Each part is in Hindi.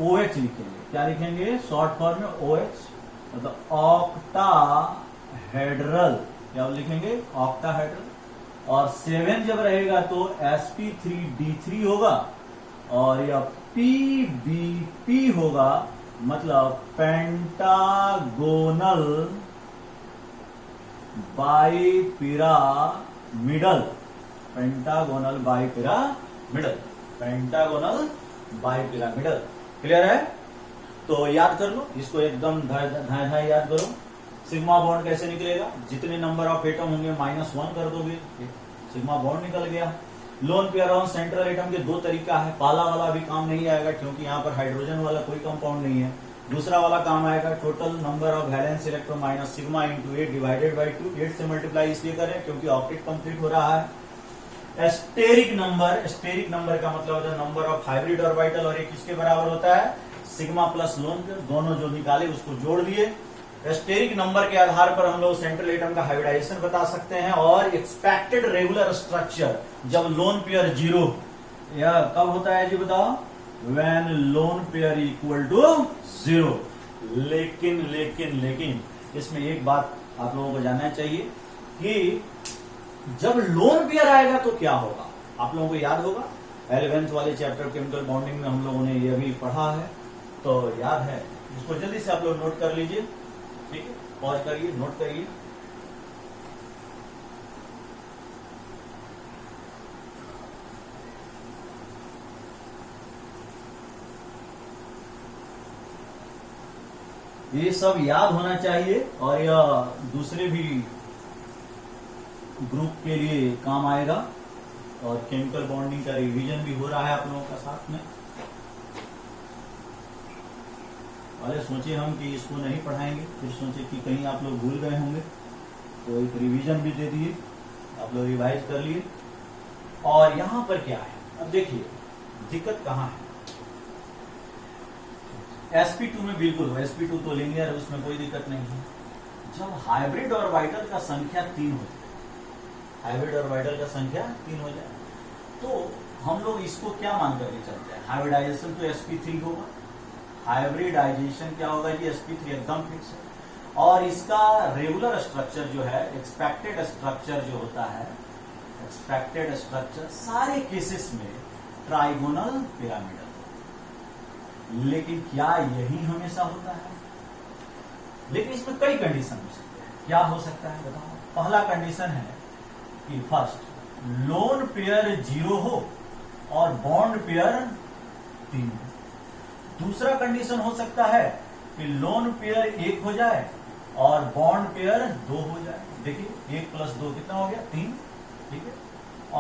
OH लिखेंगे। क्या लिखेंगे? शॉर्ट फॉर्म में OH, मतलब ऑक्टाहेड्रल। क्या लिखेंगे? ऑक्टाहेड्रल। और 7 जब रहेगा तो sp3d3 होगा, और यह PBP होगा, मतलब pentagonal bipyramidal. Pentagonal bipyramidal, pentagonal bipyramidal. Clear है? तो याद कर लो इसको, एकदम धाय याद करो। सिग्मा बॉन्ड कैसे निकलेगा? जितने नंबर ऑफ एटम होंगे -1 कर दोगे, सिग्मा बॉन्ड निकल गया। Lone pair on central atom के 2 तरीका है। पहला वाला अभी काम नहीं आएगा क्योंकि यहाँ पर हाइड्रोजन वाला कोई कंपाउंड नहीं है। दूसरा वाला काम आएगा, total number of valence electron minus sigma into 8 divided by 2। 8 से मल्टीप्लाई इसलिए करें क्योंकि ऑक्टेट कंप्लीट हो रहा है। स्टेरिक नंबर का मतलब होता है नंबर ऑफ हाइब्रिड ऑर्बिटल, और ये किसके बराबर होता है? सिग्मा प्लस लोन पेयर, दोनों जो निकाले उसको जोड़ दिए। स्टेरिक नंबर के आधार पर हम लोग सेंट्रल एटम का हाइब्रिडाइजेशन बता सकते हैं, और एक्सपेक्टेड रेगुलर स्ट्रक्चर जब लोन पेयर 0, यह कब होता है जी बताओ? When lone pair equal to 0। लेकिन इसमें एक बात आप लोगों को जानना चाहिए कि जब लोन पेयर आएगा तो क्या होगा। आप लोगों को याद होगा 11th वाले चैप्टर केमिकल बॉन्डिंग में हम लोगों ने ये भी पढ़ा है, तो याद है। इसको जल्दी से आप लोग नोट कर लीजिए, ठीक है? पॉज करिए, नोट करिए। ये सब याद होना चाहिए, और यह दूसरे भी ग्रुप के लिए काम आएगा, और केमिकल बॉन्डिंग का रिवीजन भी हो रहा है आप लोगों का साथ में। अरे सोचे हम कि इसको नहीं पढ़ाएंगे, फिर सोचे कि कहीं आप लोग भूल गए होंगे, तो एक रिवीजन भी दे दिए, आप लोग रिवाइज कर लिए। और यहां पर क्या है, अब देखिए दिक्कत कहां है। sp2 में बिल्कुल हो, sp2 तो लीनियर है, उसमें कोई दिक्कत नहीं है। जब हाइब्रिड ऑर्बिटल का संख्या 3 हो जाए, हाइब्रिड ऑर्बिटल का संख्या 3 हो जाए, तो हम लोग इसको क्या मान करके चलते हैं? हाइब्रिडाइजेशन तो sp3 होगा। हाइब्रिडाइजेशन क्या होगा जी? sp3 एकदम फिक्स है। और इसका रेगुलर स्ट्रक्चर जो है, एक्सपेक्टेड स्ट्रक्चर जो होता है, एक्सपेक्टेड स्ट्रक्चर सारे केसेस में ट्राइगोनल पिरामिडल। लेकिन क्या यही हमेशा होता है? लेकिन इसमें कई कंडीशन हो सकते हैं। क्या हो सकता है बताओ? पहला कंडीशन है कि फर्स्ट लोन पेयर 0 हो और बॉन्ड पेयर 3 हो। दूसरा कंडीशन हो सकता है कि लोन पेयर 1 हो जाए और बॉन्ड पेयर 2 हो जाए। देखिए 1 + 2 कितना हो गया? 3, ठीक है।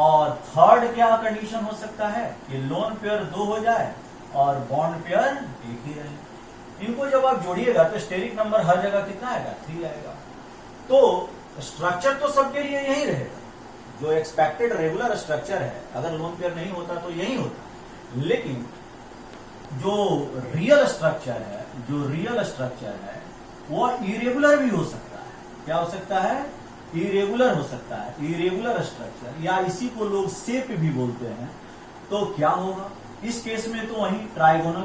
और थर्ड क्या कंडीशन हो सकता है कि लोन पेयर 2 हो जाए और बॉन्ड पेयर 1 ही रहे। इनको जब आप जोड़िएगा तो स्टेरिक नंबर हर जगह कितना आएगा? 3 आएगा। तो स्ट्रक्चर तो सबके लिए यही रहेगा, जो एक्सपेक्टेड रेगुलर स्ट्रक्चर है। अगर लोन पेयर नहीं होता तो यही होता, लेकिन जो रियल स्ट्रक्चर है वो इरेगुलर भी हो सकता है। क्या हो सकता है? इरेगुलर हो सकता है, इरेगुलर स्ट्रक्चर, या इसी को लोग शेप भी बोलते हैं। तो क्या होगा इस केस में? तो वही ट्राइगोनल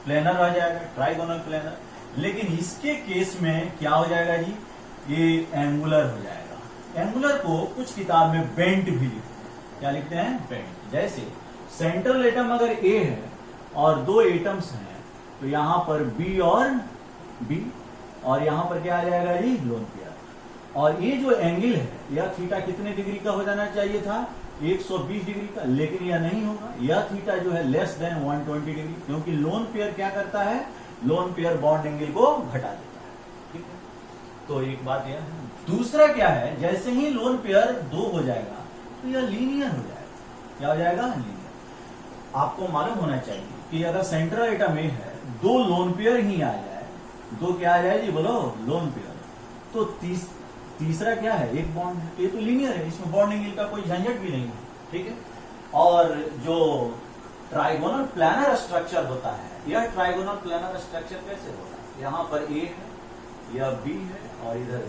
प्लेनर आ जाएगा, ट्राइगोनल प्लेनर। लेकिन इसके केस में क्या हो जाएगा जी? ये एंगुलर हो जाएगा। एंगुलर को कुछ किताब में बेंट भी लिखते हैं। क्या लिखते हैं? बेंट। जैसे सेंट्रल एटम अगर ए है और 2 एटम्स हैं, तो यहां पर बी और बी, और यहां पर क्या आ जाएगा जी? Lone pair. और ये जो एंगल है, यह थीटा कितने डिग्री का हो जाना चाहिए था? 120 डिग्री का। लेकिन यह नहीं होगा, यह थीटा जो है लेस देन 120 डिग्री, क्योंकि लोन पेयर क्या करता है? लोन पेयर बॉन्ड एंगल को घटा देता है, ठीक है। तो एक बात यह है। दूसरा क्या है, जैसे ही लोन पेयर 2 हो जाएगा तो यह लीनियर हो जाएगा। क्या हो जाएगा? लीनियर। आपको मालूम होना चाहिए कि अगर सेंट्रल एटम ए है, 2 लोन पेयर ही आ जाए, 2 क्या आ जाए जी? बोलो, लोन पेयर। तो तीसरा क्या है? एक बॉन्ड है। ये तो लीनियर है, इसमें बॉन्ड एंगल का कोई झंझट भी नहीं है, ठीक है। और जो ट्राइगोनल प्लानर स्ट्रक्चर होता है, यह ट्राइगोनल प्लानर स्ट्रक्चर कैसे होता है? यहाँ पर ए है, यह बी है, और इधर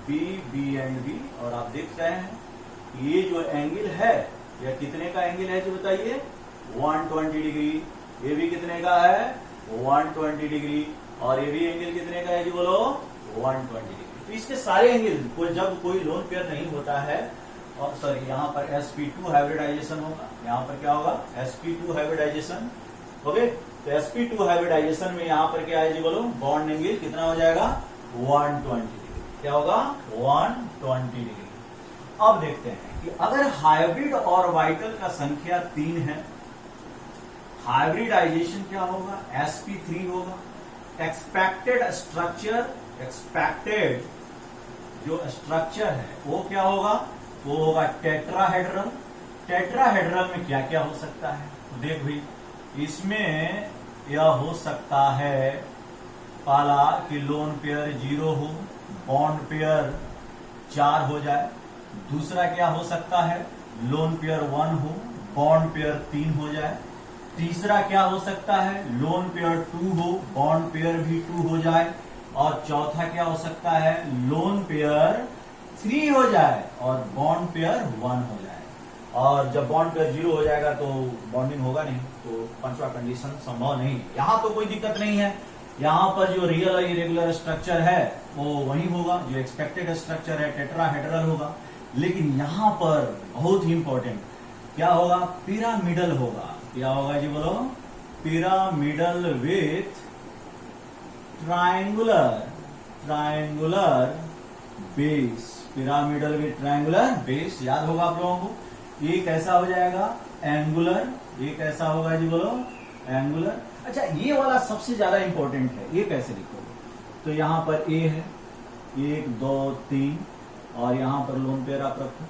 बी, बी एंड बी। और आप देख रहे हैं ये जो एंगल है, यह कितने का एंगल है जी बताइए? 120 डिग्री। ये भी कितने का है 120 डिग्री, और ये भी एंगल कितने का है जी बोलो 120 डिग्री। तो इसके सारे एंगल जब कोई लोन पेयर नहीं होता है, और सॉरी यहाँ पर sp2 हाइब्रिडाइजेशन होगा, यहाँ पर क्या होगा sp2 हाइब्रिडाइजेशन। ओके, तो sp2 हाइब्रिडाइजेशन में यहाँ पर क्या है जी बोलो बॉन्ड एंगल कितना हो जाएगा 120 डिग्री। क्या होगा 120 डिग्री। अब देखते हैं कि अगर हाइब्रिड और वाइटल का संख्या 3 है, हाइब्रिडाइजेशन क्या होगा sp3 होगा। एक्सपेक्टेड जो स्ट्रक्चर है वो क्या होगा, वो होगा टेट्राहेड्रल। टेट्राहेड्रल में क्या क्या हो सकता है, तो देख भाई इसमें यह हो सकता है पहला कि लोन पेयर 0 हो, बॉन्ड पेयर 4 हो जाए। दूसरा क्या हो सकता है लोन पेयर 1 हो, बॉन्ड पेयर 3 हो जाए। तीसरा क्या हो सकता है लोन पेयर 2 हो, बॉन्ड पेयर भी 2 हो जाए। और चौथा क्या हो सकता है लोन पेयर 3 हो जाए और बॉन्ड पेयर 1 हो जाए। और जब बॉन्ड पेयर 0 हो जाएगा तो बॉन्डिंग होगा नहीं, तो पांचवा कंडीशन संभव नहीं। यहां तो कोई दिक्कत नहीं है, यहां पर जो रियल और इरेगुलर स्ट्रक्चर है वो वही होगा, जो एक्सपेक्टेड स्ट्रक्चर है टेट्राहेड्रल होगा। लेकिन यहां पर बहुत ही इंपॉर्टेंट क्या होगा, पिरामिडल होगा। क्या होगा जी बोलो, pyramidal with triangular base. Pyramidal with triangular base याद होगा आप लोगों को। ये कैसा हो जाएगा एंगुलर, ये कैसा होगा जी बोलो एंगुलर। अच्छा ये वाला सबसे ज्यादा इंपॉर्टेंट है, ये कैसे लिखोगे, तो यहां पर ए है 1 2 3 और यहां पर लोन पेयर आप रखो,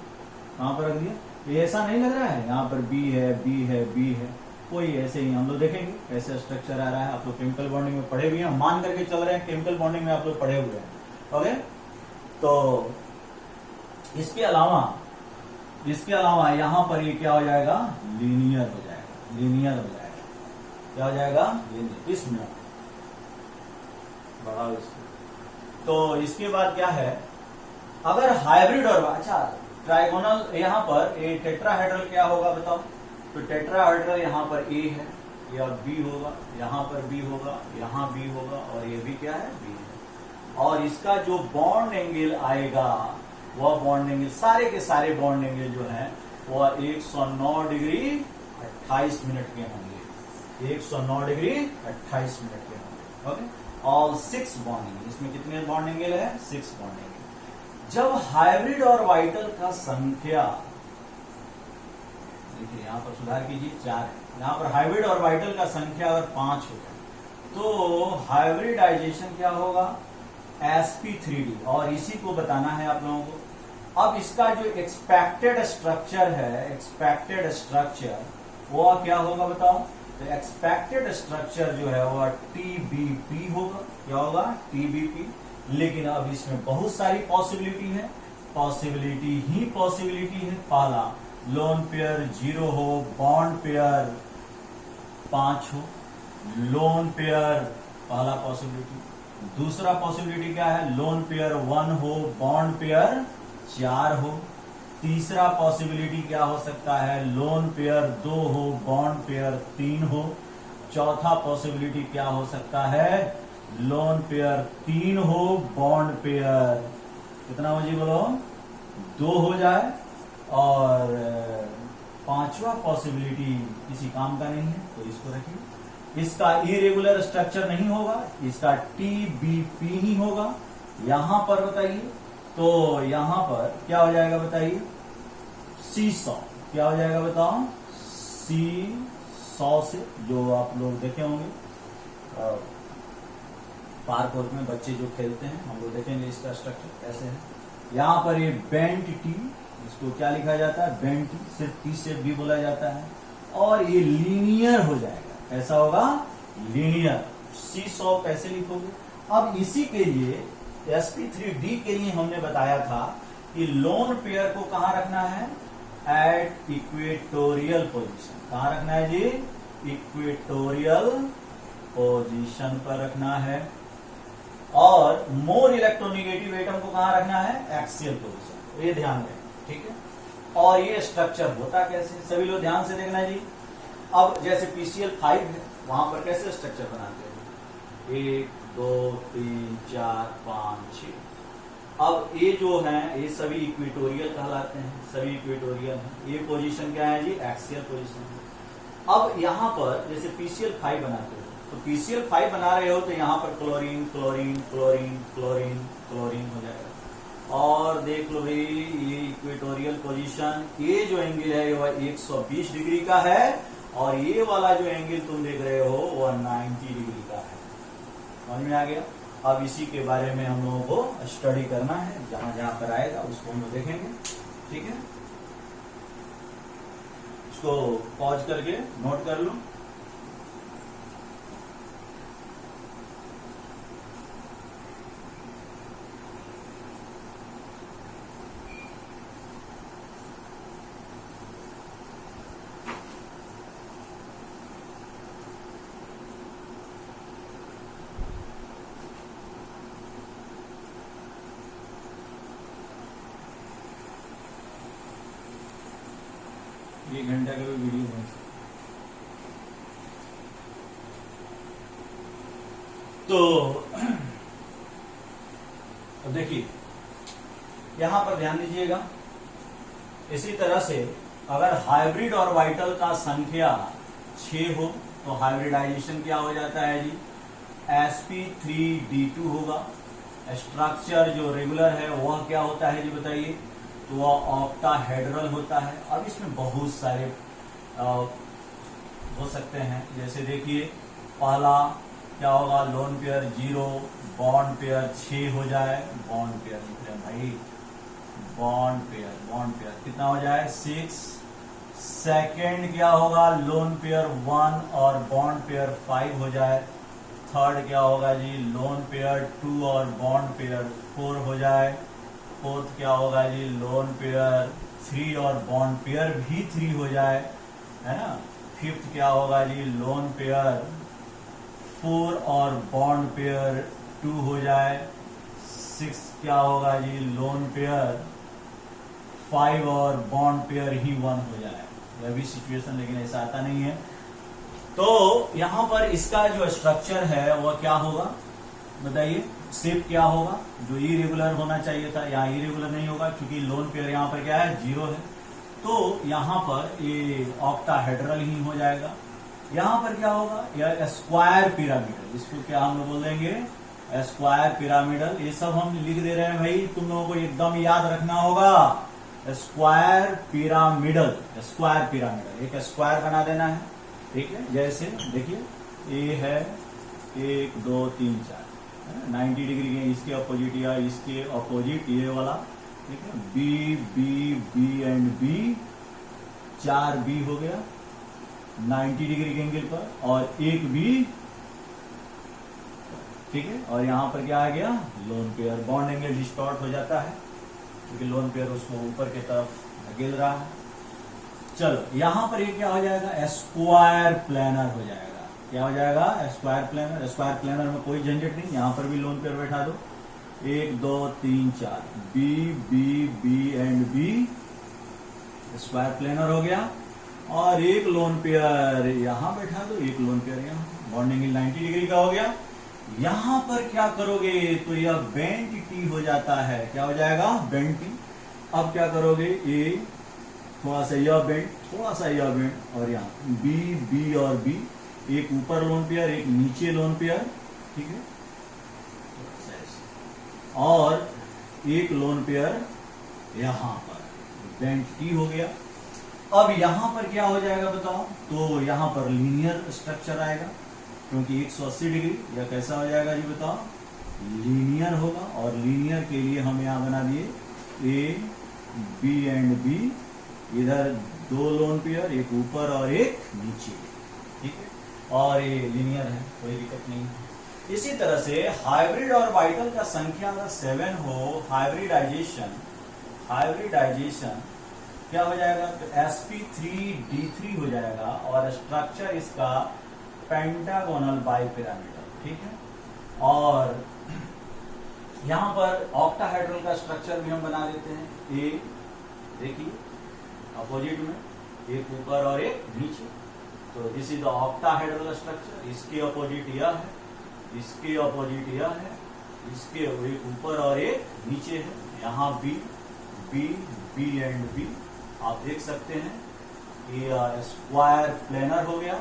कहां पर रख दिया, ये ऐसा नहीं लग रहा है, यहाँ पर बी है बी है बी है, कोई ऐसे ही हम लोग देखेंगे कैसे स्ट्रक्चर आ रहा है। आप लोग केमिकल बॉन्डिंग में पढ़े हुए हैं, मान करके चल रहे हैं केमिकल बॉन्डिंग में आप लोग पढ़े हुए हैं। ओके, तो इसके अलावा यहां पर ये क्या हो जाएगा लीनियर हो जाएगा, लीनियर हो जाएगा। क्या हो जाएगा लीनियर, इसमें बढ़ाओ इसको। तो इसके बाद क्या है, अगर हाइब्रिड और अच्छा ट्राइगोनल, यहां पर ए टेट्राहेड्रल क्या होगा बताओ, तो टेट्राहेड्रल यहां पर ए है, या बी होगा, यहां पर बी होगा, यहां बी होगा और ये भी क्या है बी है। और इसका जो बॉन्ड एंगल आएगा वह बॉन्ड एंगल, सारे के सारे बॉन्ड एंगल जो है वह 109 डिग्री 28 मिनट के होंगे, 109 डिग्री 28 मिनट के होंगे। ओके, ऑल 6 बॉन्ड एंगल, इसमें कितने बॉन्ड एंगल है 6 बॉन्ड एंगल। जब हाइब्रिड और वाइटल का संख्या, देखिए यहां पर सुधार कीजिए 4 है, यहां पर हाइब्रिड और वाइटल का संख्या अगर 5 हो जाए तो हाइब्रिडाइजेशन क्या होगा sp3d, और इसी को बताना है आप लोगों को। अब इसका जो एक्सपेक्टेड स्ट्रक्चर है, एक्सपेक्टेड स्ट्रक्चर वो क्या होगा बताओ, तो एक्सपेक्टेड स्ट्रक्चर जो है वह TBP होगा। क्या होगा TBP। लेकिन अब इसमें बहुत सारी पॉसिबिलिटी है, पॉसिबिलिटी ही पॉसिबिलिटी है। पहला लोन पेयर 0 हो, बॉन्ड पेयर 5 हो, लोन पेयर पहला पॉसिबिलिटी। दूसरा पॉसिबिलिटी क्या है, लोन पेयर 1 हो, बॉन्ड पेयर 4 हो। तीसरा पॉसिबिलिटी क्या हो सकता है, लोन पेयर 2 हो, बॉन्ड पेयर 3 हो। चौथा पॉसिबिलिटी क्या हो सकता है, लोन पेयर 3 हो, बॉन्ड पेयर कितना हो जी बोलो 2 हो जाए। और पांचवा पॉसिबिलिटी किसी काम का नहीं है तो इसको रखिए, इसका इरेगुलर स्ट्रक्चर नहीं होगा, इसका TBP ही होगा। यहां पर बताइए, तो यहां पर क्या हो जाएगा बताइए, C100। क्या हो जाएगा बताओ, C100 से, जो आप लोग देखे होंगे पार्क वर्क में बच्चे जो खेलते हैं, हम लोग देखेंगे इसका स्ट्रक्चर कैसे है। यहां पर ये बेंट टी, इसको क्या लिखा जाता है बेंट टी, सिर्फ टी से भी बोला जाता है। और ये लीनियर हो जाएगा, ऐसा होगा लीनियर। C100 कैसे लिखोगे, अब इसी के लिए sp3d के लिए हमने बताया था कि लोन पेयर को कहां रखना है, एट इक्वेटोरियल पोजीशन। कहां रखना है जी, इक्वेटोरियल पोजीशन पर रखना है। और मोर इलेक्ट्रोनिगेटिव एटम को कहां रखना है, एक्सियल पोजीशन। ये ध्यान दें, ठीक है। और ये स्ट्रक्चर होता कैसे, सभी लोग ध्यान से देखना जी। अब जैसे PCl5 है, वहां पर कैसे स्ट्रक्चर बनाते हैं, 1 2 3 4 5 6। अब ये जो है ये सभी इक्वेटोरियल कहलाते हैं, सभी इक्वेटोरियल हैं। ये पोजीशन क्या है जी, एक्सियल पोजीशन है। अब यहाँ पर जैसे PCl5 बनाते हो, तो PCl5 बना रहे हो तो यहाँ पर chlorine chlorine chlorine chlorine chlorine हो जाएगा। और देख लो भाई ये इक्वेटोरियल पोजीशन, ये जो एंगल है वह 120 डिग्री का है, और ये वाला जो एंगल तुम देख रहे हो वह 90 डिग्री का है। समझ में आ गया। अब इसी के बारे में हम लोगों को स्टडी करना है, जहां जहां पर आएगा उसको हम लोग देखेंगे। ठीक है, इसको पॉज करके नोट कर लो। एक घंटा का भी वीडियो बन सकता। तो अब देखिए यहां पर ध्यान दीजिएगा, इसी तरह से अगर हाइब्रिड और वाइटल का संख्या 6 हो तो हाइब्रिडाइजेशन क्या हो जाता है जी, sp3d2 होगा। स्ट्रक्चर जो रेगुलर है वह क्या होता है जी बताइए, तो वह ऑक्टाहेड्रल होता है। अब इसमें बहुत सारे हो सकते हैं, जैसे देखिए पहला क्या होगा, लोन पेयर 0, बॉन्ड पेयर 6 हो जाए, बॉन्ड पेयर लिख रहे हैं भाई, बॉन्ड पेयर कितना हो जाए 6। सेकेंड क्या होगा, लोन पेयर 1 और बॉन्ड पेयर 5 हो जाए। थर्ड क्या होगा जी, लोन पेयर 2 और बॉन्ड पेयर 4 हो जाए। फोर्थ क्या होगा जी, लोन पेयर 3 और बॉन्ड पेयर भी 3 हो जाए, है ना। फिफ्थ क्या होगा जी, लोन पेयर 4 और बॉन्ड पेयर 2 हो जाए। सिक्स क्या होगा जी, लोन पेयर 5 और बॉन्ड पेयर ही 1 हो जाए। यह भी सिचुएशन लेकिन ऐसा आता नहीं है। तो यहां पर इसका जो स्ट्रक्चर है वह क्या होगा बताइए, शेप क्या होगा, जो इरेगुलर होना चाहिए था यहाँ इरेगुलर नहीं होगा, क्योंकि लोन पेयर यहाँ पर क्या है 0 है। तो यहाँ पर ये ऑक्टाहेड्रल ही हो जाएगा। यहाँ पर क्या होगा, यह स्क्वायर पिरामिडल, इसको क्या हम लोग बोल देंगे, स्क्वायर पिरामिडल। ये सब हम लिख दे रहे हैं भाई, तुम लोगों को एकदम याद रखना होगा। स्क्वायर पिरामिडल, स्क्वायर पिरामिडल, एक स्क्वायर बना देना है। ठीक है, जैसे देखिए ये है 1 2 3 4 90 डिग्री के, इसके अपोजिट या इसके अपोजिट ये वाला। ठीक है, B B B and B, 4 B हो गया 90 डिग्री के एंगल पर, और एक बी। ठीक है, और यहां पर क्या आ गया, lone pair. Bond angle distort हो जाता है क्योंकि लोन पेयर उसको ऊपर की तरफ धकेल रहा है। चलो यहां पर ये क्या हो जाएगा, स्क्वायर प्लानर हो जाएगा। क्या हो जाएगा, स्क्वायर प्लानर। स्क्वायर प्लानर में कोई झंझट नहीं, यहां पर भी लोन पेयर बैठा दो, 1 2 3 4 B B B and B, square planar हो गया। और एक लोन पेयर यहां बैठा दो, एक लोन पेयर यहां, बॉन्ड एंगल 90 डिग्री का हो गया। यहां पर क्या करोगे, तो यह बेंट टी हो जाता है। क्या हो जाएगा, बेंट टी। अब क्या करोगे, ये थोड़ा सा यह बेंट, थोड़ा सा यह बेंट, और यहाँ बी बी और बी, एक ऊपर लोन पेयर एक नीचे लोन पेयर। ठीक है, और एक लोन पेयर यहां पर, बेंट टी हो गया। अब यहां पर क्या हो जाएगा बताओ, तो यहां पर लीनियर स्ट्रक्चर आएगा, क्योंकि 180 डिग्री। यह कैसा हो जाएगा जी बताओ, लीनियर होगा। और लीनियर के लिए हम यहां बना दिए ए बी एंड बी, इधर 2 लोन पेयर, एक ऊपर और एक नीचे। ठीक है, और ये लीनियर है, कोई दिक्कत नहीं है। इसी तरह से हाइब्रिड और वाइटल का संख्या अगर 7 हो, हाइब्रिडाइजेशन क्या हो जाएगा, तो sp3d3 हो जाएगा, और स्ट्रक्चर इसका पेंटागोनल बाइपिरामिडल। ठीक है, और यहां पर ऑक्टाहेड्रल का स्ट्रक्चर भी हम बना देते हैं। ए देखिए अपोजिट में, एक ऊपर और एक नीचे। तो this is the octahedral structure. इसके अपोजिट यह है, इसके अपोजिट यह है, इसके एक ऊपर और एक नीचे है। यहाँ B B B and B आप देख सकते हैं ये स्क्वायर प्लेनर हो गया,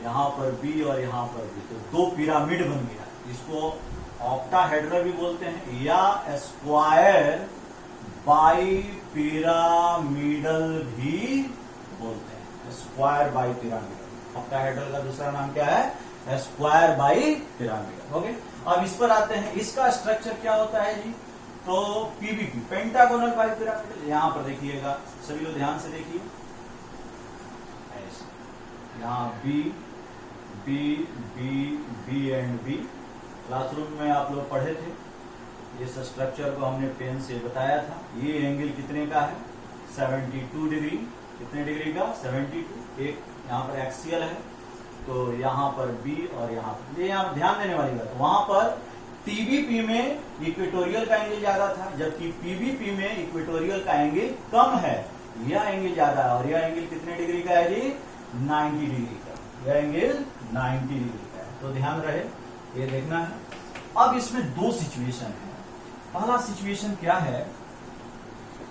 यहाँ पर बी और यहाँ पर बी, तो दो पिरामिड बन गया। इसको ऑक्टाहेड्रल भी बोलते हैं या स्क्वायर बाई पिरामिडल भी बोलते हैं। स्क्वायर बाई पिरामिडल ऑक्टाहेड्रल का दूसरा नाम क्या है? Square bi pyramidal. ओके, अब इस पर आते हैं। इसका स्ट्रक्चर क्या होता है जी? तो पीबीपी पेंटागोनल बाई पिरामिडल। यहां पर देखिएगा, सभी लोग ध्यान से देखिए, यहाँ B B B B and B. Classroom में आप लोग पढ़े थे, इस स्ट्रक्चर को हमने पेन से बताया था। ये एंगल कितने का है? 72 डिग्री। कितने डिग्री का? 72। एक यहाँ पर एक्सियल है, तो यहाँ पर बी और यहाँ पर, ये यहाँ ध्यान देने वाली बात। वहां पर टीबीपी में इक्वेटोरियल का एंगल ज्यादा था, जबकि पीबीपी में इक्वेटोरियल का एंगल कम है। यह एंगल ज्यादा है और यह एंगल कितने डिग्री का है जी? 90 डिग्री का। यह एंगल 90 डिग्री का है, तो ध्यान रहे, ये देखना है। अब इसमें दो सिचुएशन है। पहला सिचुएशन क्या है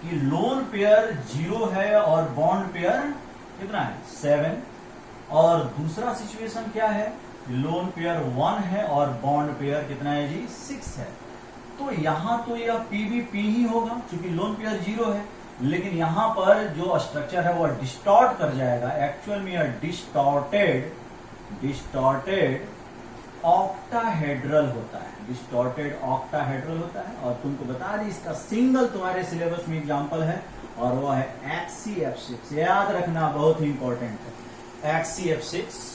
कि लोन पेयर 0 है और बॉन्ड पेयर कितना है? 7। और दूसरा सिचुएशन क्या है? लोन पेयर 1 है और बॉन्ड पेयर कितना है जी? 6 है। तो यहां तो यह पीबीपी ही होगा क्योंकि लोन पेयर 0 है, लेकिन यहां पर जो स्ट्रक्चर है वो डिस्टॉर्ट कर जाएगा। एक्चुअल में यह डिस्टॉर्टेड ऑक्टाहेड्रल होता है, डिस्टॉर्टेड ऑक्टाहेड्रल होता है। और तुमको बता दी, इसका सिंगल तुम्हारे सिलेबस में एग्जांपल है और वो है XCF6। याद रखना, बहुत ही इंपॉर्टेंट है XCF6।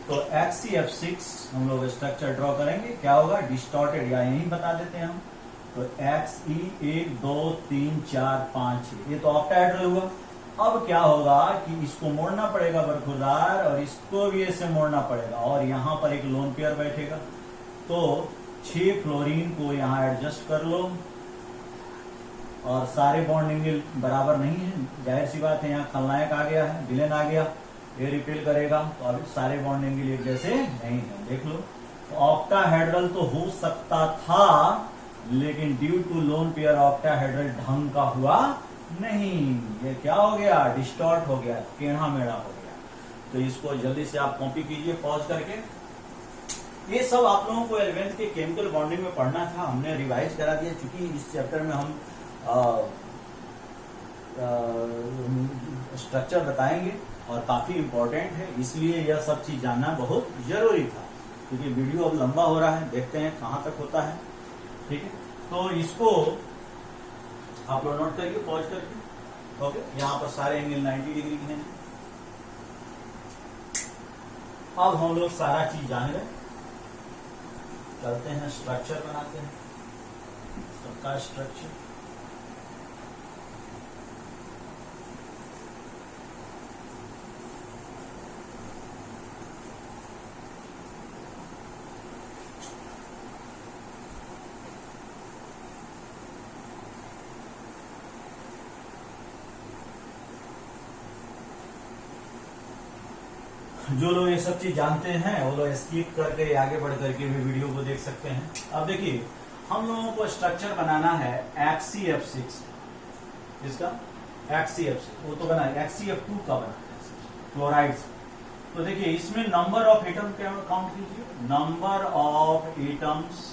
तो XCF6 हम लोग स्ट्रक्चर ड्रॉ करेंगे, क्या होगा? डिस्टॉर्टेड, या यही बता देते हैं हम। तो XE 1 2 3 4 5 6, ये तो ऑक्टाहेड्रल हुआ। अब क्या होगा कि इसको मोड़ना पड़ेगा बरखुरदार, और इसको भी ऐसे मोड़ना पड़ेगा, और यहां पर एक लोन पेयर बैठेगा। तो 6 फ्लोरीन को यहां एडजस्ट कर लो, और सारे बॉन्ड एंगल बराबर नहीं है, जाहिर सी बात है। यहाँ खलनायक आ गया है, विलेन आ गया, ये रिपेल करेगा, तो अभी सारे बॉन्ड एंगल एक जैसे नहीं है। देख लो, तो ऑक्टाहेड्रल तो हो सकता था, लेकिन due to lone pair octahedral ढंग का हुआ नहीं। ये क्या हो गया? डिस्टॉर्ट हो गया, टेढ़ा मेढ़ा हो गया। तो इसको जल्दी से आप कॉपी कीजिए पॉज करके। ये सब आप लोगों को 11th के केमिकल बॉन्डिंग में पढ़ना था, हमने रिवाइज करा दिया, क्योंकि इस चैप्टर में हम स्ट्रक्चर बताएंगे और काफी इंपॉर्टेंट है, इसलिए यह सब चीज जानना बहुत जरूरी था। क्योंकि वीडियो अब लंबा हो रहा है, देखते हैं कहां तक होता है। ठीक है, तो इसको आप लोग नोट करिए पॉज करके। ओके, यहाँ पर सारे एंगल 90 डिग्री के हैं। अब हम लोग सारा चीज जान गए, चलते हैं स्ट्रक्चर बनाते हैं, सबका स्ट्रक्चर। जो लोग ये सब चीज जानते हैं वो लोग स्किप करके आगे बढ़ करके भी वीडियो को देख सकते हैं। अब देखिए, हम लोगों को स्ट्रक्चर बनाना है XCF6, इसका XCF6 वो तो बना है, XCF2 का बना है क्लोराइड। तो देखिए, इसमें नंबर ऑफ एटम काउंट कीजिए, number of atoms,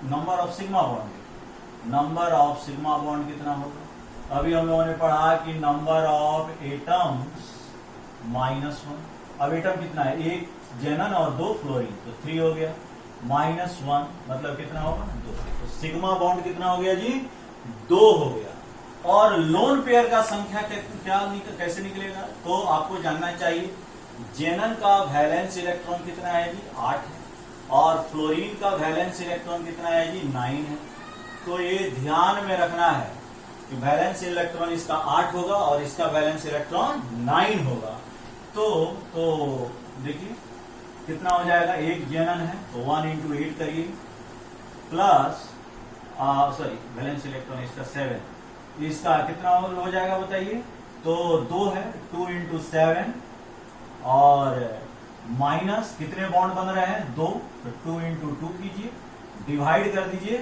number of sigma bond, number of sigma bond कितना होगा? अभी हम लोगों ने पढ़ा कि नंबर ऑफ एटम्स -1। अब एटम कितना है? एक जेनन और 2 फ्लोरीन, तो 3 हो गया। -1 मतलब कितना होगा? 2। तो सिग्मा बॉन्ड कितना हो गया जी? 2 हो गया। और लोन पेयर का संख्या कैसे निकलेगा? तो आपको जानना चाहिए, जेनन का वैलेंस इलेक्ट्रॉन कितना है जी? 8 है, और फ्लोरीन का वैलेंस इलेक्ट्रॉन कितना है जी? 9 है। तो ये ध्यान में रखना है कि वैलेंस इलेक्ट्रॉन इसका 8 होगा और इसका वैलेंस इलेक्ट्रॉन 9 होगा। तो देखिए कितना हो जाएगा? एक जेनन है तो 1 × 8 करिए, प्लस सॉरी वैलेंस इलेक्ट्रॉन इसका 7, इसका कितना हो जाएगा बताइए? तो 2 है, 2 × 7 और माइनस कितने बॉन्ड बन रहे हैं 2, तो 2 इंटू 2 कीजिए, डिवाइड कर दीजिए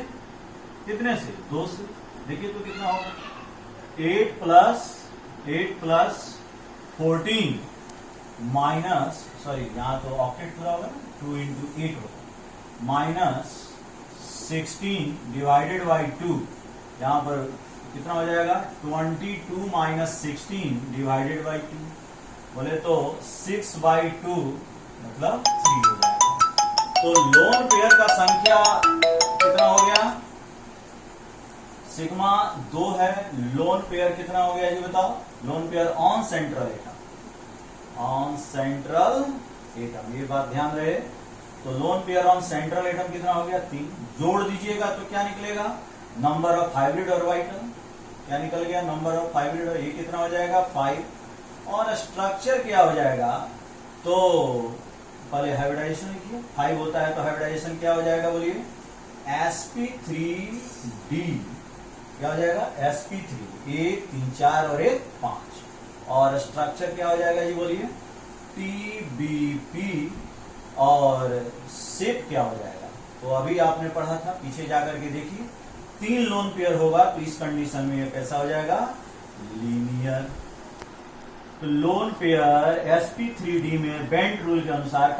कितने से 2 से, देखिए तो कितना होगा 8 प्लस 14 माइनस, सॉरी यहां तो ऑक्टेट पूरा होगा, 2 इंटू 8 होगा, माइनस 16 डिवाइडेड बाई 2, यहां पर कितना हो जाएगा 22 माइनस 16 डिवाइडेड बाई 2, बोले तो 6/2 मतलब 3 हो जाएगा। तो लोन पेयर का संख्या कितना हो गया, सिग्मा 2 है, लोन पेयर कितना हो गया ये बताओ, lone pair on central atom, on central atom, ये बात ध्यान रहे। तो lone pair on central atom कितना हो गया 3, जोड़ दीजिएगा तो क्या निकलेगा नंबर ऑफ हाइब्रिड ऑर्बिटल, क्या निकल गया नंबर ऑफ हाइब्रिड, ये कितना हो जाएगा 5, और स्ट्रक्चर क्या हो जाएगा, तो पहले हाइब्रिडाइजेशन लिखिए, 5 होता है तो हाइब्रिडाइजेशन क्या हो जाएगा बोलिए sp3d, क्या हो जाएगा sp3, 1 3 4 और 1 5, और स्ट्रक्चर क्या हो जाएगा जी बोलिए tbp, और शेप क्या हो जाएगा, तो अभी आपने पढ़ा था पीछे जाकर के देखिए, 3 लोन पेयर होगा तो इस कंडीशन में ये कैसा हो जाएगा लीनियर। तो लोन पेयर sp3d में बेंट रूल के अनुसार